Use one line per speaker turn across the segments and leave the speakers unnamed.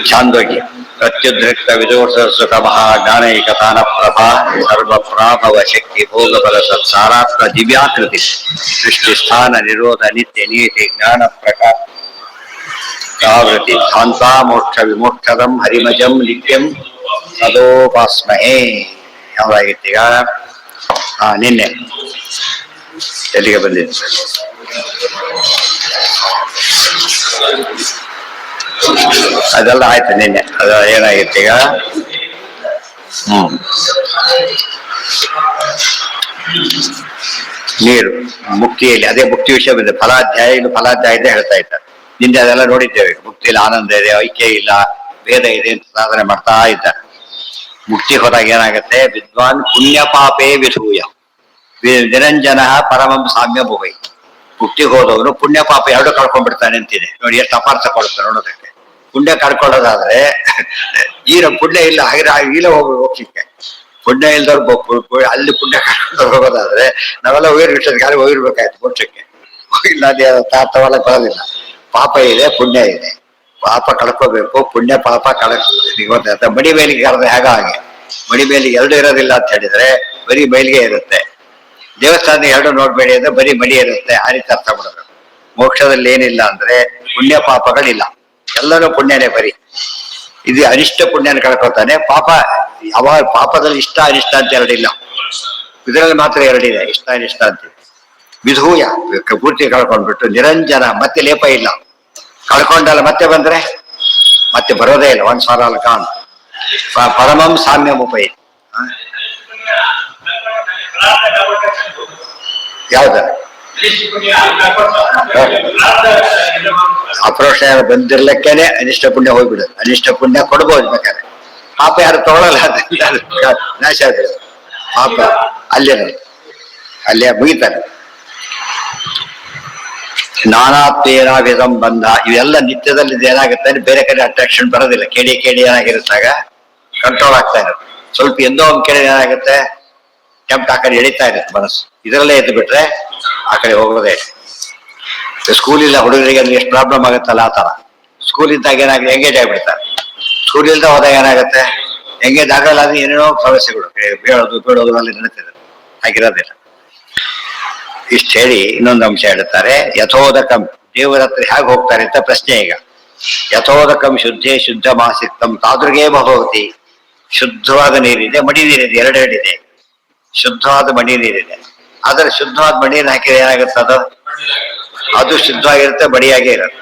ಛಾಂದೋಗ್ಯ ಪ್ರತ್ಯುದ್ರಿಕ್ತ ವಿದೋಷ ಸುಖಮಃ ಜ್ಞಾನೈಕತಾನ ಪ್ರಭಾ ಸರ್ವ ಪ್ರಾಭವ ಶಕ್ತಿ ಭೋಗ ಬಲ ಸತ್ಸಾರಾತ್ಮ ದಿವ್ಯಾಕೃತಿ ಸೃಷ್ಟಿ ಸ್ಥಾನ ನಿರೋಧ ನಿತ್ಯ ನೀತಿ ಜ್ಞಾನ ಪ್ರಕಾವೃತಿ ಶಾಂತಾ ಮೋಕ್ಷ ವಿಮೋಕ್ಷದಂ ಹರಿಮಜಂ ನಿತ್ಯಂ ಸದೋಪಾಸ್ಮಹೇ. ಯಾವಾಗಿತ್ತೀಗ? ನಿನ್ನೆ ಎಲ್ಲಿಗೆ ಬಂದಿದ್ದು? ಅದೆಲ್ಲ ಆಯ್ತು ನಿನ್ನೆ. ಅದು ಏನಾಗಿತ್ತೀಗ? ನೀರು ಮುಕ್ತಿಯಲ್ಲಿ, ಅದೇ ಮುಕ್ತಿ ವಿಷಯ ಬಂದಿದೆ. ಫಲಾಧ್ಯಾಯ, ಇನ್ನು ಫಲಾಧ್ಯಾಯದ ಹೇಳ್ತಾ ಇದ್ದಾರೆ. ನಿನ್ನೆ ಅದೆಲ್ಲ ನೋಡಿದ್ದೇವೆ. ಮುಕ್ತಿಯಲ್ಲಿ ಆನಂದ ಇದೆ, ಐಕ್ಯ ಇಲ್ಲ, ಭೇದ ಇದೆ ಅಂತ ಸಾಧನೆ ಮಾಡ್ತಾ ಇದ್ದಾರೆ. ಮುಕ್ತಿ ಹೋದಾಗ ಏನಾಗುತ್ತೆ? ವಿದ್ವಾನ್ ಪುಣ್ಯ ಪಾಪೇ ವಿಧೂಯ ನಿರಂಜನ ಪರಮಂ ಸಾಮ್ಯ ಭುವೈ. ಮುಕ್ತಿಗೆ ಹೋದವನು ಪುಣ್ಯ ಪಾಪ ಎರಡು ಕಳ್ಕೊಂಡ್ಬಿಡ್ತಾನೆ ಅಂತಿದೆ ನೋಡಿ. ಎಷ್ಟು ಅಪಾರ್ಥ ಕೊಡುತ್ತೆ ನೋಡೋದಕ್ಕೆ. ಪುಣ್ಯ ಕಳ್ಕೊಳ್ಳೋದಾದ್ರೆ ಈಗ ಪುಣ್ಯ ಇಲ್ಲ, ಹಾಗೆ ಇಲ್ಲ ಹೋಗ್ಲಿಕ್ಕೆ. ಪುಣ್ಯ ಇಲ್ದವ್ರು ಅಲ್ಲಿ ಪುಣ್ಯ ಕಳ್ಕೊಂಡು ಹೋಗೋದಾದ್ರೆ ನಾವೆಲ್ಲ ವಿಷಯದ ಗಾಳಿ ಹೋಗಿರ್ಬೇಕಾಯ್ತು ಮೋಕ್ಷಕ್ಕೆ. ಇಲ್ಲ ಅದೇ ಅರ್ಥವಲ್ಲ ಬರೋದಿಲ್ಲ. ಪಾಪ ಇದೆ, ಪುಣ್ಯ ಇದೆ. ಪಾಪ ಕಳ್ಕೋಬೇಕು, ಪುಣ್ಯ ಪಾಪ ಕಳ್ಕೊ. ಮಡಿ ಮೇಲಿಗೆ ಕರೆದ್ರೆ ಹಾಗೆ ಮಡಿ ಮೇಲಿಗೆ ಎರಡು ಇರೋದಿಲ್ಲ ಅಂತ ಹೇಳಿದ್ರೆ ಬರೀ ಮೈಲಿಗೆ ಇರುತ್ತೆ. ದೇವಸ್ಥಾನ ಎರಡು ನೋಡ್ಬೇಡಿ ಅಂದ್ರೆ ಬರೀ ಮಡಿ ಇರುತ್ತೆ. ಆ ರೀತಿ ಅರ್ಥ ಮಾಡಬೇಕು. ಮೋಕ್ಷದಲ್ಲಿ ಏನಿಲ್ಲ ಅಂದ್ರೆ ಪುಣ್ಯ ಪಾಪಗಳಿಲ್ಲ, ಎಲ್ಲರೂ ಪುಣ್ಯನೇ ಬರೀ. ಇದು ಅನಿಷ್ಟ ಪುಣ್ಯನ ಕಳ್ಕೊತಾನೆ. ಪಾಪ ಯಾವಾಗ ಪಾಪದಲ್ಲಿ ಇಷ್ಟ ಅನಿಷ್ಟ ಅಂತ ಎರಡಿಲ್ಲ, ಇದರಲ್ಲಿ ಮಾತ್ರ ಎರಡಿದೆ, ಇಷ್ಟ ಅನಿಷ್ಟ ಅಂತ. ವಿಧೂಯ ಪೂರ್ತಿ ಕಳ್ಕೊಂಡ್ಬಿಟ್ಟು ನಿರಂಜನ, ಮತ್ತೆ ಲೇಪ ಇಲ್ಲ. ಕಳ್ಕೊಂಡಲ್ಲ ಮತ್ತೆ ಬಂದ್ರೆ ಮತ್ತೆ ಬರೋದೇ ಇಲ್ಲ. ಒಂದ್ ಸಾರ ಅಲ್ಲ ಕಾಣ್ ಪರಮಂ ಸಾಮ್ಯ ಮುಪೈ. ಯಾವ್ದ ಅಪ್ರೋಷ ಬಂದಿರ್ಲಿಕ್ಕೇನೆ ಅನಿಷ್ಟ ಪುಣ್ಯ ಹೋಗ್ಬಿಡುದು. ಅನಿಷ್ಟ ಪುಣ್ಯ ಕೊಡ್ಬೋದು ಬೇಕಾದ್ರೆ. ಪಾಪ ಯಾರು ತಗೊಳಲ್ಲ, ನಾಶ ಆಗ್ಬಿಡುದು. ಪಾಪ ಅಲ್ಲೇ ಮುಗಿತಾನೆ. ನಾನಾತ್ವೇನಾಭಿದಂ ಬಂಧ, ಇವೆಲ್ಲ ನಿತ್ಯದಲ್ಲಿ ಏನಾಗುತ್ತೆ ಅಂದ್ರೆ ಬೇರೆ ಕಡೆ ಅಟ್ರಾಕ್ಷನ್ ಬರೋದಿಲ್ಲ. ಕೇಳಿ ಏನಾಗಿರುತ್ತಾಗ ಕಂಟ್ರೋಲ್ ಆಗ್ತಾ ಇರುತ್ತೆ. ಸ್ವಲ್ಪ ಎಂದೋ ಒಂದ್ ಕಡೆ ಏನಾಗುತ್ತೆ ಕೆಂಪ್ ಆ ಕಡೆ ಎಳಿತಾ ಇರುತ್ತೆ ಮನಸ್ಸು. ಇದರಲ್ಲೇ ಎದ್ದು ಬಿಟ್ರೆ ಆ ಕಡೆ ಹೋಗೋದೇ. ಸ್ಕೂಲಿಲ್ಲ ಹುಡುಗರಿಗೆ ಅಂದ್ರೆ ಎಷ್ಟು ಪ್ರಾಬ್ಲಮ್ ಆಗುತ್ತಲ್ಲ ಆ ತರ. ಸ್ಕೂಲ್ ಇದ್ದಾಗ ಏನಾಗುತ್ತೆ ಎಂಗೇಜ್ ಆಗಿಬಿಡ್ತಾರೆ. ಸ್ಕೂಲ್ ಇಲ್ದ ಹೋದಾಗ ಏನಾಗುತ್ತೆ ಎಂಗೇಜ್ ಆಗಲ್ಲ. ಅದು ಏನೇನೋ ಸಮಸ್ಯೆಗಳು ಬೀಳೋದು ಅಲ್ಲಿ ನಡೀತಿದೆ. ಆಗಿರೋದಿಲ್ಲ. ಇಷ್ಟು ಹೇಳಿ ಇನ್ನೊಂದು ಅಂಶ ಹೇಳ್ತಾರೆ. ಯಥೋದಕಂ, ದೇವರ ಹತ್ರ ಹೇಗೆ ಹೋಗ್ತಾರೆ ಅಂತ ಪ್ರಶ್ನೆ ಈಗ. ಯಥೋದಕಂ ಶುದ್ಧೇ ಶುದ್ಧ ಮಾಸಿಕ್ತಂ ತಾದೃಗೇ ಭವತಿ. ಶುದ್ಧವಾದ ನೀರಿದೆ, ಮಡಿ ನೀರಿದೆ, ಎರಡೆರಡಿದೆ. ಶುದ್ಧವಾದ ಮಡಿ ನೀರಿದೆ. ಆದ್ರೆ ಶುದ್ಧವಾದ ಮಡಿ ನೀರು ಹಾಕಿದ್ರೆ ಏನಾಗುತ್ತೆ? ಅದು ಶುದ್ಧವಾಗಿರುತ್ತೆ, ಮಡಿಯಾಗೇ ಇರುತ್ತೆ.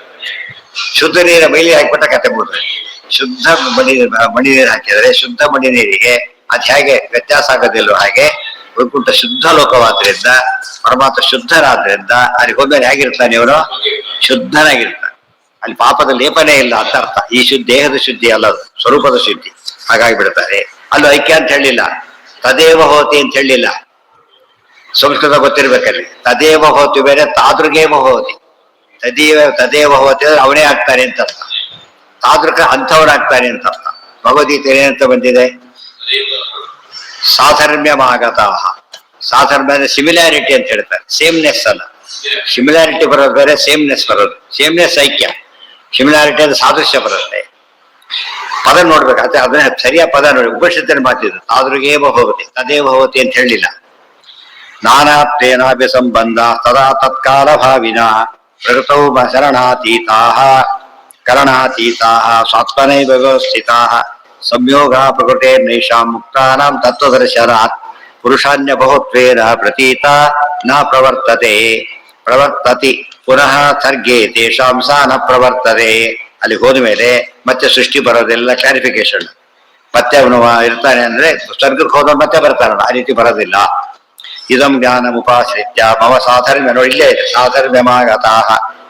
ಶುದ್ಧ ನೀರ ಮೈಲಿ ಹಾಕಿಬಿಟ್ಟ ಕತೆ ಬಿಡ್ತಾರೆ. ಶುದ್ಧ ಮಡಿ ನೀರು ಹಾಕಿದ್ರೆ ಶುದ್ಧ ಮಡಿ ನೀರಿಗೆ ಅದು ಹೇಗೆ ವ್ಯತ್ಯಾಸ ಆಗೋದಿಲ್ಲೋ ಹಾಗೆ ವೈಕುಂಠ ಶುದ್ಧ ಲೋಕವಾದ್ರಿಂದ, ಪರಮಾತ್ಮ ಶುದ್ಧರಾದ್ರಿಂದ ಅಲ್ಲಿ ಹೋದ್ಮೇಲೆ ಹೇಗಿರ್ತಾನೆ ಇವನು? ಶುದ್ಧನಾಗಿರ್ತಾನೆ. ಅಲ್ಲಿ ಪಾಪದ ಲೇಪನೇ ಇಲ್ಲ ಅಂತ ಅರ್ಥ. ಈ ದೇಹದ ಶುದ್ಧಿ ಅಲ್ಲ, ಸ್ವರೂಪದ ಶುದ್ಧಿ. ಹಾಗಾಗಿ ಬಿಡ್ತಾರೆ. ಅಲ್ಲೂ ಐಕ್ಯ ಅಂತ ಹೇಳಿಲ್ಲ, ತದೇವ ಹೋತಿ ಅಂತ ಹೇಳಿಲ್ಲ. ಸಂಸ್ಕೃತ ಗೊತ್ತಿರ್ಬೇಕಲ್ಲಿ. ತದೇವ ಹೋತಿ ಬೇರೆ, ತಾದೃಗೇವ ಹೋತಿ. ತದೇವ ಹೋತಿ ಅಂದ್ರೆ ಅವನೇ ಆಗ್ತಾನೆ ಅಂತ ಅರ್ಥ. ತಾದೃಕ ಅಂಥವನಾಗ್ತಾನೆ ಅಂತ ಅರ್ಥ. ಭಗವದ್ಗೀತೆ ಏನಂತ ಬಂದಿದೆ? ಸಾಧರ್ಮ್ಯಮಾಗತಃ. ಸಾಧರ್ಮ್ಯ ಅಂದ್ರೆ ಸಿಮಿಲಾರಿಟಿ ಅಂತ ಹೇಳ್ತಾರೆ, ಸೇಮ್ನೆಸ್ ಅಲ್ಲ. ಸಿಮಿಲಾರಿಟಿ ಬರೋದು ಬೇರೆ, ಸೇಮ್ನೆಸ್ ಬರೋದು. ಸೇಮ್ನೆಸ್ ಐಕ್ಯ, ಸಿಮಿಲಾರಿಟಿ ಅಂದ್ರೆ ಸಾದೃಶ್ಯ ಬರುತ್ತೆ. ಪದ ನೋಡ್ಬೇಕು. ಅದನ್ನ ಸರಿಯಾದ ಪದ ನೋಡಿ. ಉಪನಿಷತ್ತಿನ ಮಾತಿದ್ದು ತಾದೃಗೇವ ಭವತಿ, ತದೇವ ಭವತಿ ಅಂತ ಹೇಳಿಲ್ಲ. ನಾನಾತ್ವೇನಾಭಿ ಸಂಬಂಧ ತದಾ ತತ್ಕಾಲ ಭಾವಿನ ಪ್ರಕೃತೌ ಶರಣಾತೀತಾಃ ಕರಣಾತೀತಾಃ ಸ್ವಾತ್ಮನೈವ ವ್ಯವಸ್ಥಿತಾಃ ಸಂಯೋಗ ಪ್ರಕೃತೆ ನೈಷಾಂ ಮುಕ್ತಾನಾಂ ತತ್ವದರ್ಶನಾತ್ ಪುರುಷಾನ್ಯ ಬಹುತ್ವೇನ ಪ್ರತೀತ ನ ಪ್ರವರ್ತತಿ ಪುನಃ ಸರ್ಗೇ ತೇಷಾಂ ಸಾ ನ ಪ್ರವರ್ತತೆ. ಅಲ್ಲಿ ಹೋದ ಮೇಲೆ ಮತ್ತೆ ಸೃಷ್ಟಿ ಬರೋದೆಲ್ಲ ಕ್ಲಾರಿಫಿಕೇಶನ್. ಮತ್ತೆ ಅವನು ಇರ್ತಾನೆ ಅಂದ್ರೆ ಸ್ವರ್ಗಕ್ಕೆ ಹೋದ ಮತ್ತೆ ಬರ್ತಾನಲ್ಲ, ಆ ರೀತಿ ಬರೋದಿಲ್ಲ. ಇದಂ ಜ್ಞಾನ ಉಪಾಶ್ರಿತ್ಯ ಮಮ ಸಾಧರ್ಮ್ಯ ನೋಡಿ, ಇಲ್ಲೇ ಇದೆ ಸಾಧರ್ಮ್ಯಮಾಗತಃ.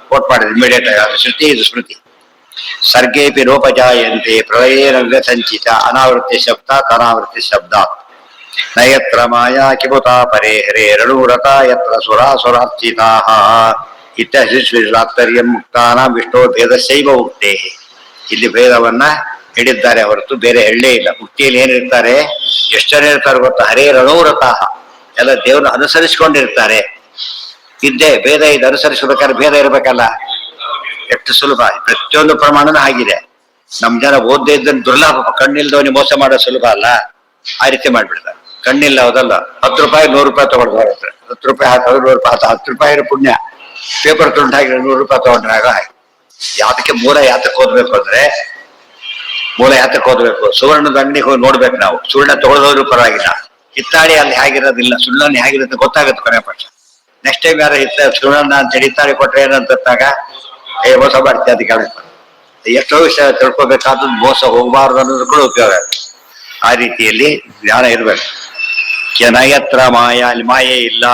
ಕೋಟ್ ಮಾಡಿದ್ರೆ ಇಮಿಡಿಯೇಟ್ ಆಗಿ ಸೃಷ್ಟಿ ಇದು ಸ್ಮೃತಿ. ಸರ್ಗೇಪಿ ಲೋಪಜಾಯಂತೆ ಪ್ರಳಯೇನ ಸಂಚಿತ ಅನಾವೃತ್ತಿ ಶಬ್ದ ಅನಾವೃತ್ತಿ ಶಬ್ದ ನಯತ್ರ ಮಾಯಾ ಕಿಮುತಾ ಪರೇ ಹರೇ ರಣೂರತ ಯತ್ರ ಸುರಾಸುರಾರ್ಚಿತಾಃ ಇತ್ಯಾತ್ಪರ್ಯ ಮುಕ್ತಾನಾಂ ವಿಷ್ಣು ಭೇದಶೈವ ಉಕ್ತೇ. ಇಲ್ಲಿ ಭೇದವನ್ನ ಹಿಡಿದ್ದಾರೆ ಹೊರತು ಬೇರೆ ಹೇಳಲೇ ಇಲ್ಲ. ಮುಕ್ತಿಯಲ್ಲಿ ಏನಿರ್ತಾರೆ, ಎಷ್ಟು ಜನ ಇರ್ತಾರೆ ಗೊತ್ತಾ? ಹರೇ ರಣೂರತಃ, ಎಲ್ಲ ದೇವ್ರನ್ನ ಅನುಸರಿಸಿಕೊಂಡಿರ್ತಾರೆ. ಇದ್ದೇ ಭೇದ ಇದು ಅನುಸರಿಸಬೇಕಾದ್ರೆ ಭೇದ ಇರ್ಬೇಕಲ್ಲ. ಎಷ್ಟು ಸುಲಭ. ಪ್ರತಿಯೊಂದು ಪ್ರಮಾಣನೂ ಆಗಿದೆ. ನಮ್ ಜನ ಓದ್ದೇ ಇದ್ದನ್ನು ದುರ್ಲಾಭ, ಕಣ್ಣಿಲ್ದವನಿಗೆ ಮೋಸ ಮಾಡೋ ಸುಲಭ ಅಲ್ಲ, ಆ ರೀತಿ ಮಾಡ್ಬಿಡ್ತಾರೆ. ಕಣ್ಣಿಲ್ಲ ಹೌದಲ್ಲ, 10 ರೂಪಾಯಿ 100 ರೂಪಾಯಿ ತಗೊಂಡು ಬರುತ್ತೆ, 10 ರೂಪಾಯಿ ಹಾಕಿದ್ರೆ 100 ರೂಪಾಯಿ, 10 ರೂಪಾಯಿ ಪುಣ್ಯ, ಪೇಪರ್ ತುಂಡು ಹಾಕಿದ್ರೆ 100 ರೂಪಾಯಿ ತಗೊಂಡ್ರಾಗ. ಯಾತಕ್ಕೆ ಮೂಲ ಯಾತಕ್ಕೆ ಓದ್ಬೇಕು ಅಂದ್ರೆ, ಮೂಲ ಯಾತಕ್ಕೆ ಓದ್ಬೇಕು, ಸುವರ್ಣದ ಅಂಗಡಿಗೆ ಹೋಗಿ ನೋಡ್ಬೇಕು ನಾವು. ಸುವರ್ಣ ತಗೊಳ್ಳೋದ್ರು ಪರವಾಗಿಲ್ಲ, ಹಿತ್ತಾಳಿ ಅಲ್ಲಿ ಹೇಗಿರೋದಿಲ್ಲ, ಸುಳ್ಳಲ್ಲಿ ಹೇಗಿರುತ್ತೆ ಗೊತ್ತಾಗುತ್ತೆ ಕೊನೆ ಪಕ್ಷ. ನೆಕ್ಸ್ಟ್ ಟೈಮ್ ಯಾರು ಸುವರ್ಣ ಅಂತ ಹಿತ್ತಾಳಿ ಕೊಟ್ರೆ ಏನಂತಾಗ ಮೋಸ ಮಾಡ್ತೀವಿ ಅಂತ ಕೇಳಬೇಕು. ಎಷ್ಟೋ ವಿಷಯ ತಿಳ್ಕೊಬೇಕಾದ್ರೂ ಮೋಸ ಹೋಗಬಾರ್ದು ಅನ್ನೋದು ಕೂಡ ಉಪಯೋಗ ಆಗುತ್ತೆ. ಆ ರೀತಿಯಲ್ಲಿ ಜ್ಞಾನ ಇರ್ಬೇಕು. ಕೆನಯತ್ರ ಮಾಯ, ಅಲ್ಲಿ ಮಾಯೆ ಇಲ್ಲ.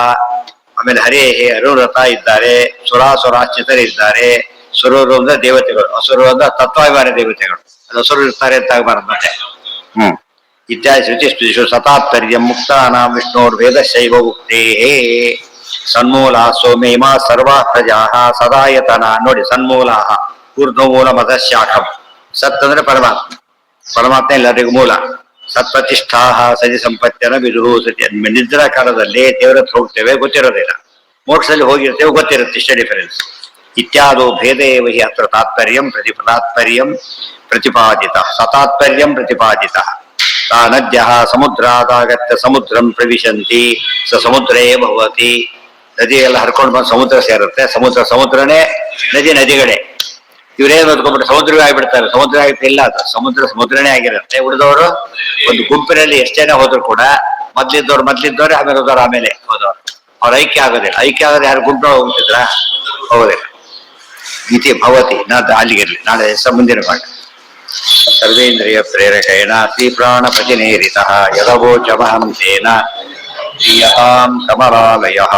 ಆಮೇಲೆ ಹರೇಹೇ ಅರುಣತ ಇದ್ದಾರೆ, ಸುರಾಸುರಾಶ್ಚಿತರಿದ್ದಾರೆ. ಸುರರು ಅಂದ್ರೆ ದೇವತೆಗಳು, ಅಸುರು ಅಂದ್ರೆ ತತ್ವಾಭಿಮಾನಿ ದೇವತೆಗಳು. ಅದು ಅಸುರು ಇರ್ತಾರೆ ಅಂತ ಆಗಬಾರದು ಮತ್ತೆ. ಇತ್ಯಾದಿ ಶುಚಿಸ್ತು ಸತಾತ್ಪರ್ಯ ಮುಕ್ತಾನಾಂ ವಿಷ್ಣೋರ್ ವೇದ ಶೈವ ಉಕ್ತೇ ಸನ್ಮೂಲ ಸೋಮೇಮ ಸರ್ವಾ ಪ್ರಜಾ ಸದಾಯತನ. ನೋಡಿ, ಸನ್ಮೂಲ ಊರ್ಧ್ವಮೂಲ ಮತ ಶಾಖಂ. ಸತ್ ಅಂದ್ರೆ ಪರಮಾತ್ಮ, ಪರಮಾತ್ಮ ಎಲ್ಲರಿಗೂ ಮೂಲ. ಸತ್ಪ್ರತಿಷ್ಠಾ ಸತಿ ಸಂಪತ್ತಿನ ವಿದುಹು ಸತಿ. ನಿದ್ರಾ ಕಾಲದಲ್ಲಿ ದೇವರ ಹತ್ರ ಹೋಗ್ತೇವೆ, ಗೊತ್ತಿರೋದಿಲ್ಲ. ಮೋಕ್ಷದಲ್ಲಿ ಹೋಗಿರ್ತೇವೆ, ಗೊತ್ತಿರುತ್ತೆ. ಇಷ್ಟೇ ಡಿಫರೆನ್ಸ್. ಇತ್ಯಾದೋ ಭೇದೇ ವಹಿ ಅತ್ರ ತಾತ್ಪರ್ಯಂ ಪ್ರತಿಪಾದಿತ ಸತಾತ್ಪರ್ಯಂ ಪ್ರತಿಪಾದಿತ. ನದ್ಯ ಸಮುದ್ರಾದಾಗತ್ಯ ಸಮುದ್ರಂ ಪ್ರವಿಶಂತಿ ಸ ಸಮುದ್ರೇ ಭವತಿ. ನದಿ ಎಲ್ಲ ಹರ್ಕೊಂಡು ಬಂದು ಸಮುದ್ರ ಸೇರುತ್ತೆ. ಸಮುದ್ರನೇ ನದಿಗಳೇ. ಇವರೇನು ಓದ್ಕೊಂಡ್ಬಿಟ್ಟು ಸಮುದ್ರವೇ ಆಗಿಬಿಡ್ತಾರೆ. ಸಮುದ್ರ ಆಗಿರ್ತಿಲ್ಲ, ಅದು ಸಮುದ್ರನೇ ಆಗಿರುತ್ತೆ. ಉಳಿದವರು ಒಂದು ಗುಂಪಿನಲ್ಲಿ ಎಷ್ಟೇನೆ ಹೋದ್ರು ಕೂಡ ಮೊದ್ಲಿದ್ದವ್ರೆ, ಆಮೇಲೆ ಹೋದವ್ರು, ಆಮೇಲೆ ಹೋದವ್ರು. ಅವ್ರ ಐಕ್ಯ ಆಗೋದಿಲ್ಲ. ಐಕ್ಯ ಆಗೋದು ಯಾರು ಗುಂಪು ಹೋಗ್ತಿದ್ರ? ಹೋಗೋದಿಲ್ಲ. ಇತಿ ಭವತಿ. ಅಲ್ಲಿಗಿರ್ಲಿ, ನಾಳೆ ಮುಂದಿನ ಪಾಠ. ಸರ್ವೇಂದ್ರಿಯ ಪ್ರೇರಕೇಣ ಶ್ರೀ ಪ್ರಾಣಪತಿನೇರಿತಃ ಯದವೋಚಮಹಂ ತೇನ ಪ್ರಿಯತಾಂ ಕಮಲಾಲಯಃ.